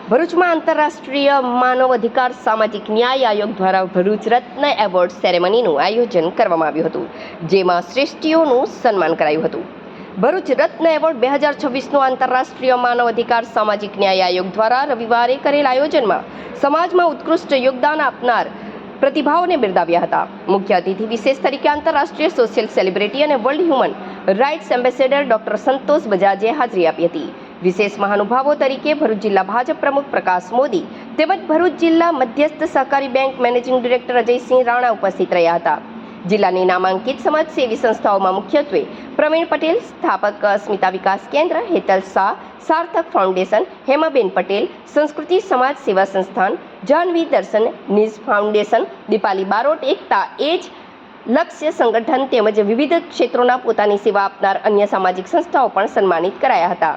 ભરૂચમાં આંતરરાષ્ટ્રીય માનવ અધિકાર સામાજિક ન્યાય આયોગ દ્વારા ભરૂચ રત્ન એવોર્ડ સેરેમનીનું આયોજન કરવામાં આવ્યું હતું, જેમાં શ્રેષ્ઠીઓનું સન્માન કરાયું હતું. ભરૂચ રત્ન એવોર્ડ 2026નું આંતરરાષ્ટ્રીય માનવ અધિકાર સામાજિક ન્યાય આયોગ દ્વારા રવિવારે કરેલ આયોજનમાં સમાજમાં ઉત્કૃષ્ટ યોગદાન આપનાર પ્રતિભાઓને બિરદાવ્યા હતા. મુખ્ય અતિથિ વિશેષ તરીકે આંતરરાષ્ટ્રીય સોશિયલ સેલિબ્રિટી અને world human rights ambassador doctor Santosh બજાજે હાજરી આપી હતી. વિશેષ મહાનુભાવો તરીકે ભરૂચ જિલ્લા ભાજપ પ્રમુખ પ્રકાશ મોદી તેમજ ભરૂચ જિલ્લા મધ્યસ્થ સહકારી bank managing director Ajaysinh Rana ઉપસ્થિત રહ્યા હતા. જિલ્લાની નામાંકિત સમાજસેવી સંસ્થાઓમાં મુખ્યત્વે પ્રવીણ પટેલ, સ્થાપક સ્મિતા વિકાસ કેન્દ્ર, હેતલ શાહ, સાર્થક ફાઉન્ડેશન, હેમાબેન પટેલ, સંસ્કૃતિ સમાજ સેવા સંસ્થાન, જાહ્નવી દર્શન, નિઝ ફાઉન્ડેશન, દીપાલી બારોટ એકતા એજ લક્ષ્ય સંગઠન તેમજ વિવિધ ક્ષેત્રોના પોતાની સેવા આપનાર અન્ય સામાજિક સંસ્થાઓ પણ સન્માનિત કરાયા હતા.